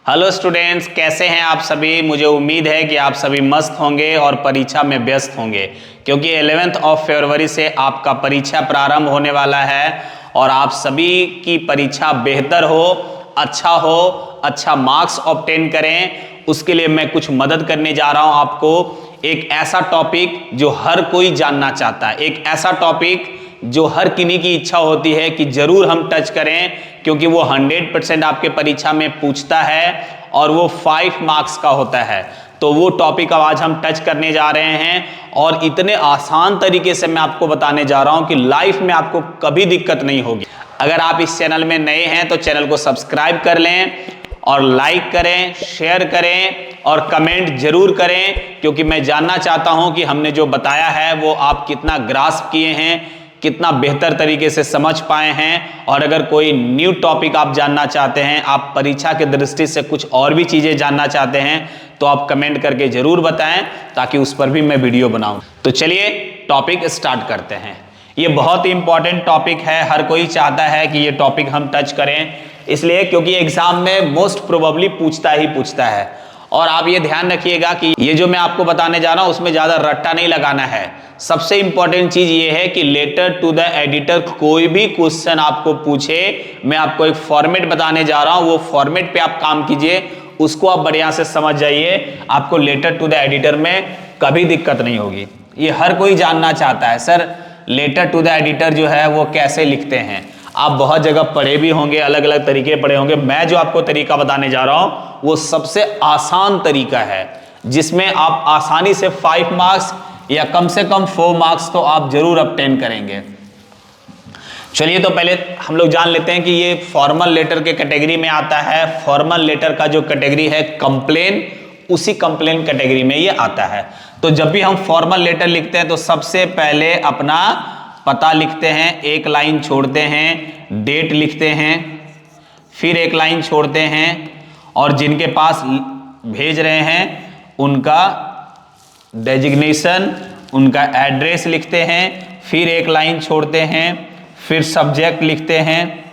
Hello students, कैसे हैं आप सभी। मुझे उम्मीद है कि आप सभी मस्त होंगे और परीक्षा में व्यस्त होंगे, क्योंकि 11 फरवरी से आपका परीक्षा प्रारंभ होने वाला है और आप सभी की परीक्षा बेहतर हो, अच्छा मार्क्स ऑब्टेन करें। उसके लिए मैं कुछ मदद करने जा रहा हूं आपको। एक ऐसा टॉपिक जो हर कोई जानना चाहता है, एक ऐसा टॉपिक जो हर किन्हीं की इच्छा होती है कि जरूर हम टच करें, क्योंकि वो 100% आपके परीक्षा में पूछता है और वो 5 मार्क्स का होता है। तो वो टॉपिक अब आज हम टच करने जा रहे हैं और इतने आसान तरीके से मैं आपको बताने जा रहा हूं कि लाइफ में आपको कभी दिक्कत नहीं होगी। अगर आप इस चैनल में नए हैं तो चैनल को सब्सक्राइब कर लें और लाइक करें, शेयर करें और कमेंट जरूर करें, क्योंकि मैं जानना चाहता हूं कि हमने जो बताया है वो आप कितना ग्रास्प किए हैं, कितना बेहतर तरीके से समझ पाए हैं। और अगर कोई न्यू टॉपिक आप जानना चाहते हैं, आप परीक्षा के दृष्टि से कुछ और भी चीजें जानना चाहते हैं, तो आप कमेंट करके जरूर बताएं, ताकि उस पर भी मैं वीडियो बनाऊं। तो चलिए टॉपिक स्टार्ट करते हैं। ये बहुत ही इंपॉर्टेंट टॉपिक है, हर कोई चाहता है कि ये टॉपिक हम टच करें, इसलिए क्योंकि एग्जाम में मोस्ट प्रोबेबली पूछता है। और आप ये ध्यान रखिएगा कि ये जो मैं आपको बताने जा रहा हूं उसमें ज्यादा रट्टा नहीं लगाना है। सबसे इंपॉर्टेंट चीज ये है कि लेटर टू द एडिटर, कोई भी क्वेश्चन आपको पूछे, मैं आपको एक फॉर्मेट बताने जा रहा हूं, वो फॉर्मेट पे आप काम कीजिए, उसको आप बढ़िया से समझ जाइए। आपको लेटर टू द एडिटर में कभी दिक्कत नहीं होगी। ये हर कोई जानना चाहता है, sir letter to the editor जो है वो कैसे लिखते हैं। आप बहुत जगह पढ़े भी होंगे, अलग अलग तरीके पढ़े होंगे। मैं जो आपको तरीका बताने जा रहा हूं वो सबसे आसान तरीका है, जिसमें आप आसानी से 5 मार्क्स या कम से कम 4 मार्क्स तो आप जरूर ऑब्टेन करेंगे। चलिए तो पहले हम लोग जान लेते हैं कि ये फॉर्मल लेटर के कैटेगरी में आता है। फॉर्मल लेटर का जो कैटेगरी है कंप्लेन, उसी कंप्लेन कैटेगरी में ये आता है। तो जब भी हम फॉर्मल लेटर लिखते हैं तो सबसे पहले अपना पता लिखते हैं, एक लाइन छोड़ते हैं, डेट लिखते हैं, फिर एक लाइन छोड़ते हैं और जिनके पास भेज रहे हैं उनका डेजिग्नेशन, उनका एड्रेस लिखते हैं, फिर एक लाइन छोड़ते हैं, फिर सब्जेक्ट लिखते हैं,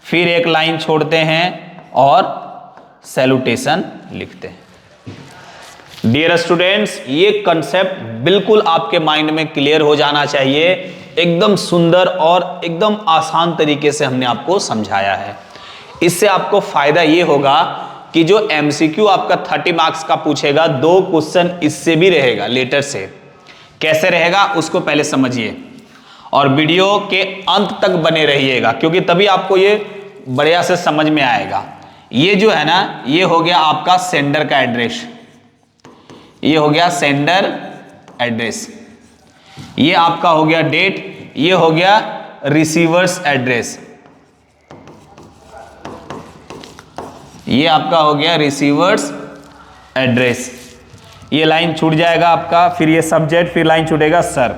फिर एक लाइन छोड़ते हैं और सैल्यूटेशन लिखते हैं। डियर स्टूडेंट्स, ये कंसेप्ट बिल्कुल आपके माइंड में क्लियर हो जाना चाहिए। एकदम सुंदर और एकदम आसान तरीके से हमने आपको समझाया है। इससे आपको फायदा ये होगा कि जो एमसीक्यू आपका 30 मार्क्स का पूछेगा, 2 क्वेश्चन इससे भी रहेगा, लेटर से। कैसे रहेगा उसको पहले समझिए और वीडियो के अंत तक बने रहिएगा, क्योंकि तभी आपको ये बढ़िया से समझ में आएगा। ये जो है ना, ये हो गया आपका सेंडर का एड्रेस, ये हो गया सेंडर एड्रेस, ये आपका हो गया डेट, ये हो गया रिसीवर्स एड्रेस, ये आपका हो गया रिसीवर्स एड्रेस। ये लाइन छूट जाएगा आपका, फिर ये सब्जेक्ट, फिर लाइन छूटेगा सर।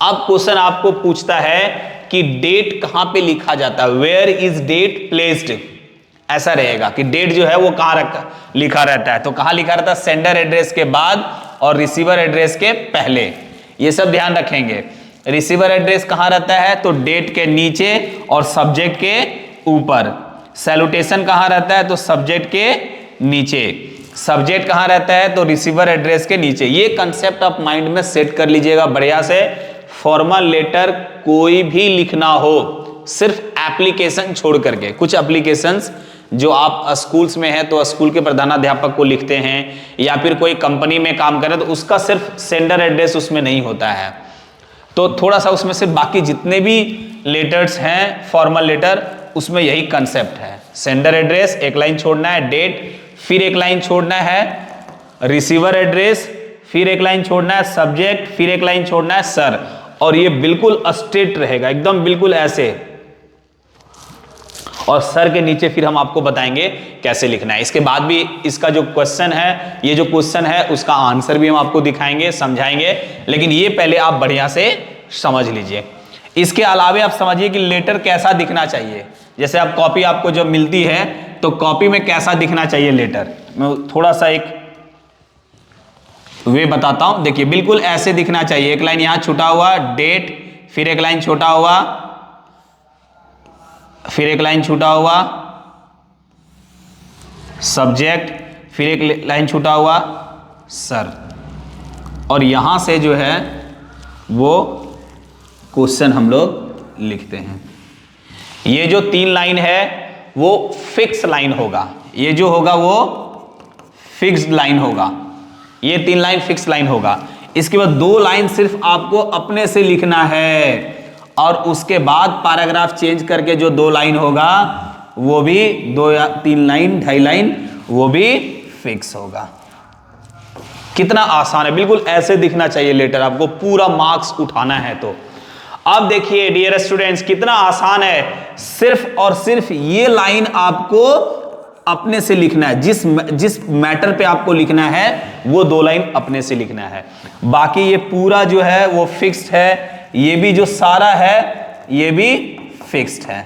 अब क्वेश्चन आपको पूछता है कि डेट कहां पे लिखा जाता है, वेयर इज डेट प्लेस्ड। ऐसा रहेगा कि डेट जो है वो कहां लिखा रहता है। तो कहां लिखा रहता है, सेंडर एड्रेस के बाद और रिसीवर एड्रेस के पहले। ये सब ध्यान रखेंगे। रिसीवर एड्रेस कहां रहता है, तो डेट के नीचे और सब्जेक्ट के ऊपर। सैल्यूटेशन कहां रहता है, तो सब्जेक्ट के नीचे। सब्जेक्ट कहां रहता है, तो रिसीवर एड्रेस के नीचे। ये कंसेप्ट आप माइंड में सेट कर लीजिएगा बढ़िया से। फॉर्मल लेटर कोई भी लिखना हो, सिर्फ एप्लीकेशन छोड़ करके, कुछ एप्लीकेशंस जो आप स्कूल्स में हैं तो स्कूल के प्रधानाध्यापक को लिखते हैं, या फिर कोई कंपनी में काम कर रहे हैं तो उसका सिर्फ सेंडर एड्रेस उसमें नहीं होता है। तो थोड़ा सा उसमें से बाकी जितने भी लेटर्स हैं फॉर्मल लेटर, उसमें यही कंसेप्ट है। सेंडर एड्रेस एक लाइन छोड़ना है, डेट फिर एक लाइन छोड़ना है, रिसीवर एड्रेस फिर एक लाइन छोड़ना है, सब्जेक्ट फिर एक लाइन छोड़ना है, सर। और ये बिल्कुल स्ट्रेट रहेगा, एकदम बिल्कुल ऐसे। और सर के नीचे फिर हम आपको बताएंगे कैसे लिखना है। इसके बाद भी इसका जो क्वेश्चन है, ये जो क्वेश्चन है उसका आंसर भी हम आपको दिखाएंगे, समझाएंगे, लेकिन ये पहले आप बढ़िया से समझ लीजिए। इसके अलावा आप समझिए कि लेटर कैसा दिखना चाहिए। जैसे आप कॉपी आपको जब मिलती है तो कॉपी में कैसा दिखना चाहिए लेटर, मैं थोड़ा सा एक वे बताता हूं। देखिए बिल्कुल ऐसे दिखना चाहिए, एक लाइन यहां छूटा हुआ, डेट, फिर एक लाइन छोटा हुआ, फिर एक लाइन छूटा हुआ, सब्जेक्ट, फिर एक लाइन छूटा हुआ सर, और यहां से जो है वो क्वेश्चन हम लोग लिखते हैं। ये जो 3 लाइन है वो फिक्स लाइन होगा, ये जो होगा वो फिक्स्ड लाइन होगा, ये 3 लाइन फिक्स लाइन होगा। इसके बाद 2 लाइन सिर्फ आपको अपने से लिखना है, और उसके बाद पैराग्राफ चेंज करके जो 2 लाइन होगा वो भी 2 या 3 लाइन, 2.5 लाइन, वो भी फिक्स होगा। कितना आसान है, बिल्कुल ऐसे दिखना चाहिए लेटर, आपको पूरा मार्क्स उठाना है। तो अब देखिए डियर स्टूडेंट्स कितना आसान है, सिर्फ और सिर्फ ये लाइन आपको अपने से लिखना है, जिस मैटर पे आपको लिखना है वो 2 लाइन अपने से लिखना है। बाकी ये पूरा जो है वो फिक्स्ड है, ये भी जो सारा है ये भी फिक्स्ड है।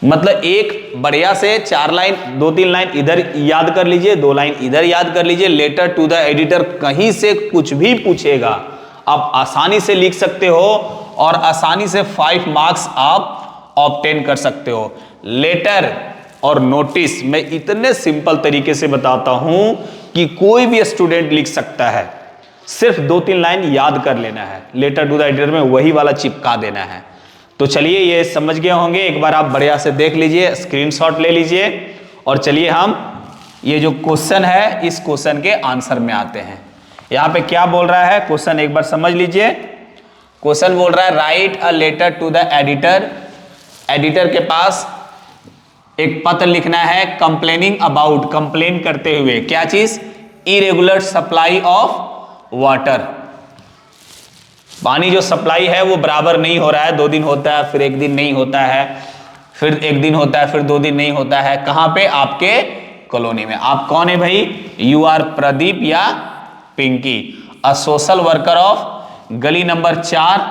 मतलब एक बढ़िया से 4 लाइन, 2-3 लाइन इधर याद कर लीजिए, 2 लाइन इधर याद कर लीजिए। लेटर टू द एडिटर, कहीं से कुछ भी पूछेगा आप आसानी से लिख सकते हो और आसानी से 5 मार्क्स आप ऑब्टेन कर सकते हो। लेटर और नोटिस मैं इतने सिंपल तरीके से बताता हूं कि कोई भी स्टूडेंट लिख सकता है, सिर्फ 2-3 लाइन याद कर लेना है, लेटर टू द एडिटर में वही वाला चिपका देना है। तो चलिए ये समझ गए होंगे, एक बार आप बढ़िया से देख लीजिए, स्क्रीनशॉट ले लीजिए, और चलिए हम ये जो क्वेश्चन है इस क्वेश्चन के आंसर में आते हैं। यहां पे क्या बोल रहा है क्वेश्चन एक बार समझ लीजिए। क्वेश्चन बोल रहा है write a letter to the editor, editor के पास एक पत्र लिखना है कंप्लेनिंग अबाउट, कंप्लेन करते हुए, क्या चीज, इरेगुलर सप्लाई ऑफ वाटर, पानी जो सप्लाई है वो बराबर नहीं हो रहा है, 2 दिन होता है, फिर 1 दिन नहीं होता है, फिर 1 दिन होता है, फिर 2 दिन नहीं होता है। कहां पे, आपके कॉलोनी में। आप कौन है भाई, यू आर प्रदीप या Pinky, a social worker of गली नंबर 4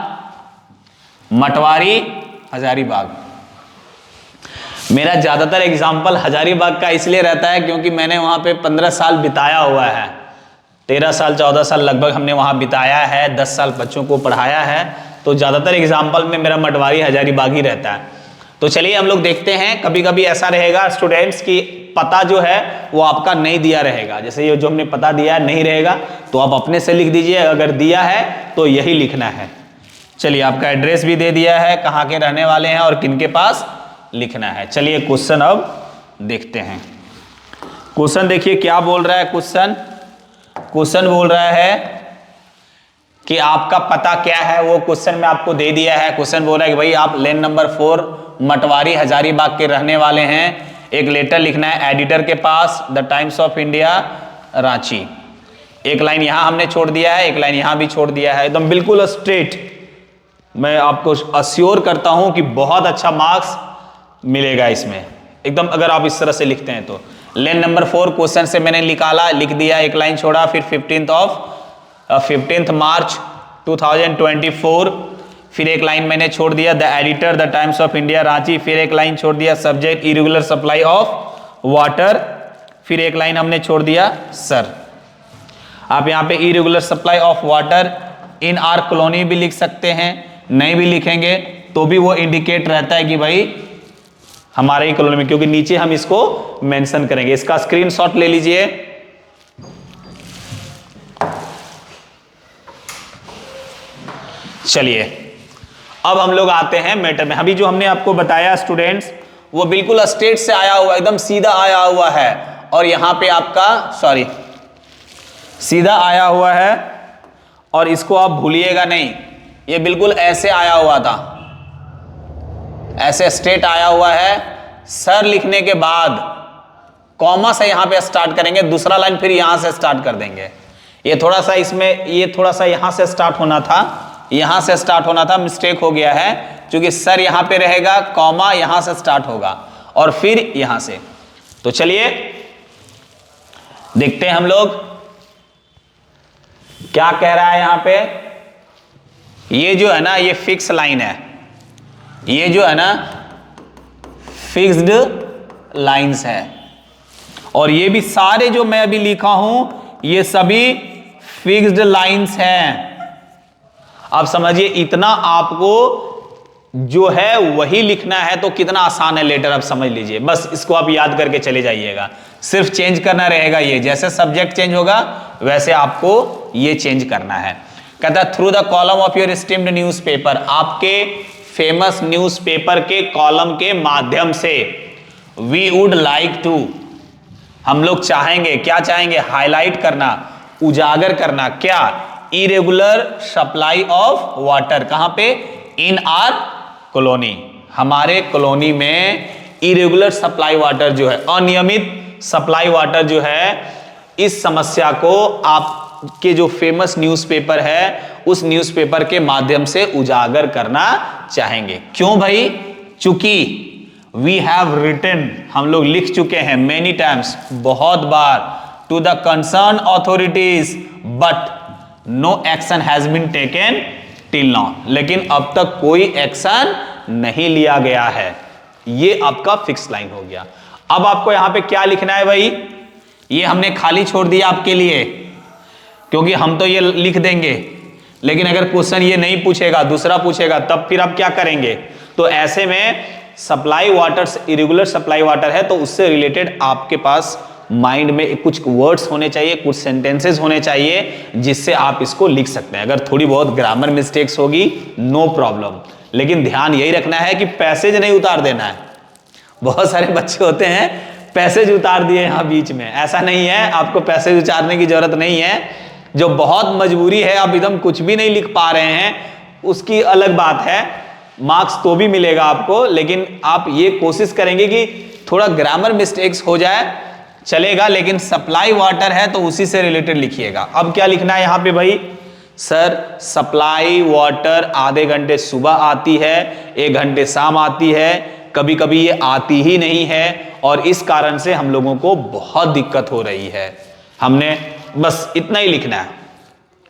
मटवारी हजारीबाग। मेरा ज्यादातर एग्जाम्पल हजारीबाग का इसलिए रहता है क्योंकि मैंने वहां पे 15 साल बिताया हुआ है, 13 साल 14 साल लगभग हमने वहां बिताया है, 10 साल बच्चों को पढ़ाया है, तो ज्यादातर एग्जाम्पल में मेरा मटवारी हजारीबाग ही रहता है। तो चलिए हम लोग देखते हैं, कभी कभी ऐसा रहेगा स्टूडेंट्स की पता जो है वो आपका नहीं दिया रहेगा, जैसे ये जो हमने पता दिया नहीं रहेगा तो आप अपने से लिख दीजिए, अगर दिया है तो यही लिखना है। चलिए आपका एड्रेस भी दे दिया है, कहाँ के रहने वाले हैं और किनके पास लिखना है। चलिए क्वेश्चन अब देखते हैं। क्वेश्चन देखिए क्या बोल रहा है क्वेश्चन बोल रहा है कि आपका पता क्या है, वो क्वेश्चन में आपको दे दिया है। क्वेश्चन बोल रहा है कि भाई आप लेन नंबर 4 मटवारी हजारीबाग के रहने वाले हैं, एक लेटर लिखना है एडिटर के पास, the Times of India Ranchi. एक लाइन यहां हमने छोड़ दिया है, एक लाइन यहां भी छोड़ दिया है, एकदम बिल्कुल स्ट्रेट। मैं आपको अश्योर करता हूं कि बहुत अच्छा मार्क्स मिलेगा इसमें एकदम, अगर आप इस तरह से लिखते हैं तो। लेन नंबर 4 क्वेश्चन से मैंने निकाला, लिख दिया, एक लाइन छोड़ा, फिर 15 मार्च 2024, फिर एक लाइन मैंने छोड़ दिया, the editor the Times of India Ranchi, फिर एक लाइन छोड़ दिया, subject irregular supply of water, फिर एक लाइन हमने छोड़ दिया सर। आप यहाँ पे irregular supply of water in are colony भी लिख सकते हैं, नहीं भी लिखेंगे तो भी वो इंडिकेट रहता है कि भाई हमारे ही कॉलोनी में, क्योंकि नीचे हम इसको मेंशन करेंगे। इसका स्क्रीनशॉट ले लीजिए। चलिए अब हम लोग आते हैं मैटर में। अभी जो हमने आपको बताया स्टूडेंट्स वो बिल्कुल स्ट्रेट से आया हुआ, एकदम सीधा आया हुआ है, और यहां पे आपका सीधा आया हुआ है, और इसको आप भूलिएगा नहीं, ये बिल्कुल ऐसे आया हुआ था, ऐसे स्ट्रेट आया हुआ है। सर लिखने के बाद कॉमा से यहां पे स्टार्ट करेंगे, दूसरा लाइन फिर यहां से स्टार्ट कर देंगे। ये थोड़ा सा इसमें, ये थोड़ा सा यहां से स्टार्ट होना था, यहां से स्टार्ट होना था, मिस्टेक हो गया है, क्योंकि सर यहां पे रहेगा, कॉमा यहां से स्टार्ट होगा और फिर यहां से। तो चलिए देखते हैं हम लोग क्या कह रहा है यहां पे। ये जो है ना, ये फिक्स लाइन है, ये जो है ना फिक्स्ड लाइंस है, और ये भी सारे जो मैं अभी लिखा हूं ये सभी फिक्स्ड लाइंस हैं। आप समझिए इतना आपको जो है वही लिखना है, तो कितना आसान है लेटर, आप समझ लीजिए, बस इसको आप याद करके चले जाइएगा। सिर्फ चेंज करना रहेगा, ये जैसे सब्जेक्ट चेंज होगा वैसे आपको ये चेंज करना है। कहता है through the column of your steamed newspaper, आपके फेमस न्यूज़पेपर के कॉलम के माध्यम से, वी वुड लाइक टू, हम लोग चाहेंगे, क्या चाहेंगे, हाईलाइट करना, उजागर करना, क्या, इरेगुलर सप्लाई ऑफ वाटर, कहां पे, इन आर कॉलोनी, हमारे कॉलोनी में इरेगुलर सप्लाई वाटर जो है, अनियमित सप्लाई वाटर जो है, इस समस्या को आपके जो फेमस न्यूज़पेपर है उस न्यूज़पेपर के माध्यम से उजागर करना चाहेंगे। क्यों भाई, चूंकि वी हैव रिटन, हम लोग लिख चुके हैं, मेनी टाइम्स, बहुत बार, to the concern authorities but no action has been taken till now, लेकिन अब तक कोई एक्शन नहीं लिया गया है। ये आपका फिक्स लाइन हो गया। अब आपको यहां पे क्या लिखना है भाई, ये हमने खाली छोड़ दिया आपके लिए, क्योंकि हम तो ये लिख देंगे, लेकिन अगर क्वेश्चन ये नहीं पूछेगा, दूसरा पूछेगा, तब फिर आप क्या करेंगे। तो ऐसे में supply water, irregular supply water है तो उससे रिलेटेड आपके पास माइंड में कुछ वर्ड्स होने चाहिए, कुछ सेंटेंसेस होने चाहिए जिससे आप इसको लिख सकते हैं। अगर थोड़ी बहुत ग्रामर मिस्टेक्स होगी नो प्रॉब्लम, लेकिन ध्यान यही रखना है कि पैसेज नहीं उतार देना है। बहुत सारे बच्चे होते हैं पैसेज उतार दिए यहां बीच में, ऐसा नहीं है, आपको पैसेज उतारने की जरूरत नहीं है। जो बहुत मजबूरी है, आप एकदम कुछ भी नहीं लिख पा रहे हैं, उसकी अलग बात है, मार्क्स तो भी मिलेगा आपको, लेकिन आप ये कोशिश करेंगे कि थोड़ा ग्रामर मिस्टेक्स हो जाए चलेगा, लेकिन सप्लाई वाटर है तो उसी से रिलेटेड लिखिएगा। अब क्या लिखना है यहां पे भाई, सर सप्लाई वाटर आधे घंटे सुबह आती है, 1 घंटे शाम आती है, कभी कभी ये आती ही नहीं है और इस कारण से हम लोगों को बहुत दिक्कत हो रही है। हमने बस इतना ही लिखना है,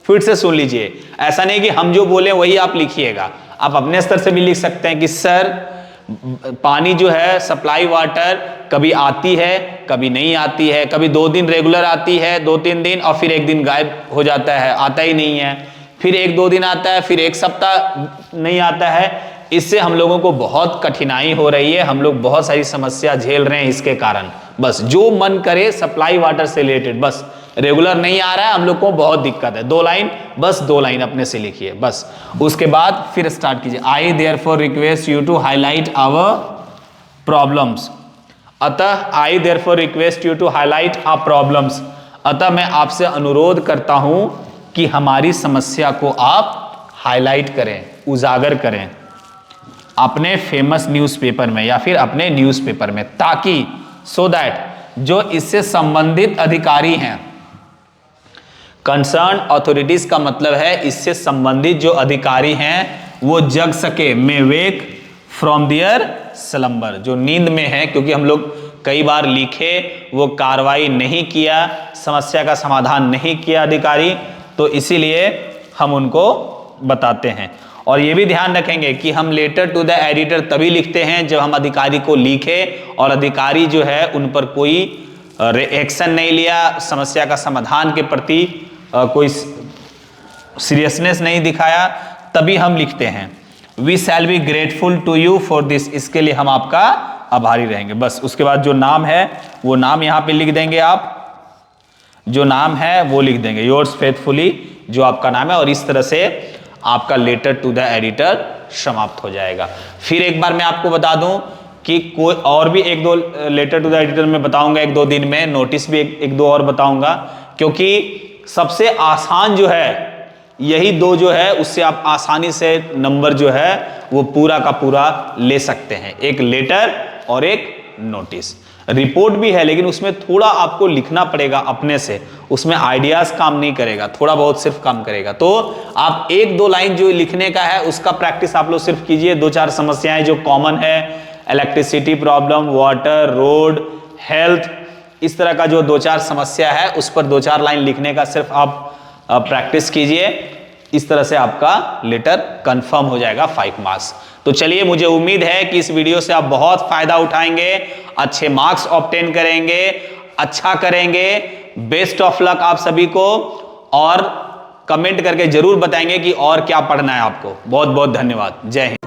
फिर से सुन लीजिए, ऐसा नहीं कि हम जो बोले वही आप लिखिएगा, आप अपने स्तर से भी लिख सकते हैं कि सर पानी जो है सप्लाई वाटर कभी आती है कभी नहीं आती है, कभी 2 दिन रेगुलर आती है, 2-3 दिन, और फिर 1 दिन गायब हो जाता है, आता ही नहीं है, फिर 1-2 दिन आता है, फिर 1 सप्ताह नहीं आता है। इससे हम लोगों को बहुत कठिनाई हो रही है, हम लोग बहुत सारी समस्या झेल रहे हैं इसके कारण। बस जो मन करे सप्लाई वाटर से रिलेटेड, बस रेगुलर नहीं आ रहा है, हम लोग को बहुत दिक्कत है, 2 लाइन, बस 2 लाइन अपने से लिखिए बस, उसके बाद फिर स्टार्ट कीजिए। I therefore request you to highlight our problems, अतः I therefore request you to highlight our problems, अतः मैं आपसे अनुरोध करता हूं कि हमारी समस्या को आप हाईलाइट करें, उजागर करें अपने फेमस न्यूज़पेपर में या फिर अपने न्यूज़पेपर में, ताकि सो दैट जो इससे संबंधित अधिकारी हैं, कंसर्न ऑथोरिटीज का मतलब है इससे संबंधित जो अधिकारी हैं वो जग सके, मे वेक फ्रॉम दियर स्लम्बर, जो नींद में है, क्योंकि हम लोग कई बार लिखे, वो कार्रवाई नहीं किया, समस्या का समाधान नहीं किया अधिकारी, तो इसीलिए हम उनको बताते हैं। और ये भी ध्यान रखेंगे कि हम लेटर टू द एडिटर तभी लिखते हैं जब हम अधिकारी को लिखे और अधिकारी जो है उन पर कोई एक्शन नहीं लिया, समस्या का समाधान के प्रति कोई सीरियसनेस नहीं दिखाया, तभी हम लिखते हैं। We shall be grateful to you for this, इसके लिए हम आपका आभारी रहेंगे। बस उसके बाद जो नाम है वो नाम यहाँ पे लिख देंगे, आप जो नाम है वो लिख देंगे, योर्स फेथफुली जो आपका नाम है, और इस तरह से आपका लेटर टू द एडिटर समाप्त हो जाएगा। फिर एक बार मैं आपको बता दूं कि कोई और भी 1-2 लेटर टू द एडिटर में बताऊंगा 1-2 दिन में, नोटिस भी 1-2 और बताऊंगा, क्योंकि सबसे आसान जो है यही 2 जो है, उससे आप आसानी से नंबर जो है वो पूरा का पूरा ले सकते हैं, एक लेटर और एक नोटिस। रिपोर्ट भी है लेकिन उसमें थोड़ा आपको लिखना पड़ेगा अपने से, उसमें आइडियाज काम नहीं करेगा, थोड़ा बहुत सिर्फ काम करेगा। तो आप 1-2 लाइन जो लिखने का है उसका प्रैक्टिस आप लोग सिर्फ कीजिए। 2-4 समस्याएं जो कॉमन है, electricity problem, water, road, health, इस तरह का जो 2-4 समस्या है उस पर 2-4 लाइन लिखने का सिर्फ आप प्रैक्टिस कीजिए। इस तरह से आपका लेटर कंफर्म हो जाएगा 5 मार्क्स। तो चलिए, मुझे उम्मीद है कि इस वीडियो से आप बहुत फायदा उठाएंगे, अच्छे मार्क्स ऑब्टेन करेंगे, अच्छा करेंगे। बेस्ट ऑफ लक आप सभी को, और कमेंट करके जरूर बताएंगे कि और क्या पढ़ना है आपको। बहुत बहुत धन्यवाद। जय हिंद।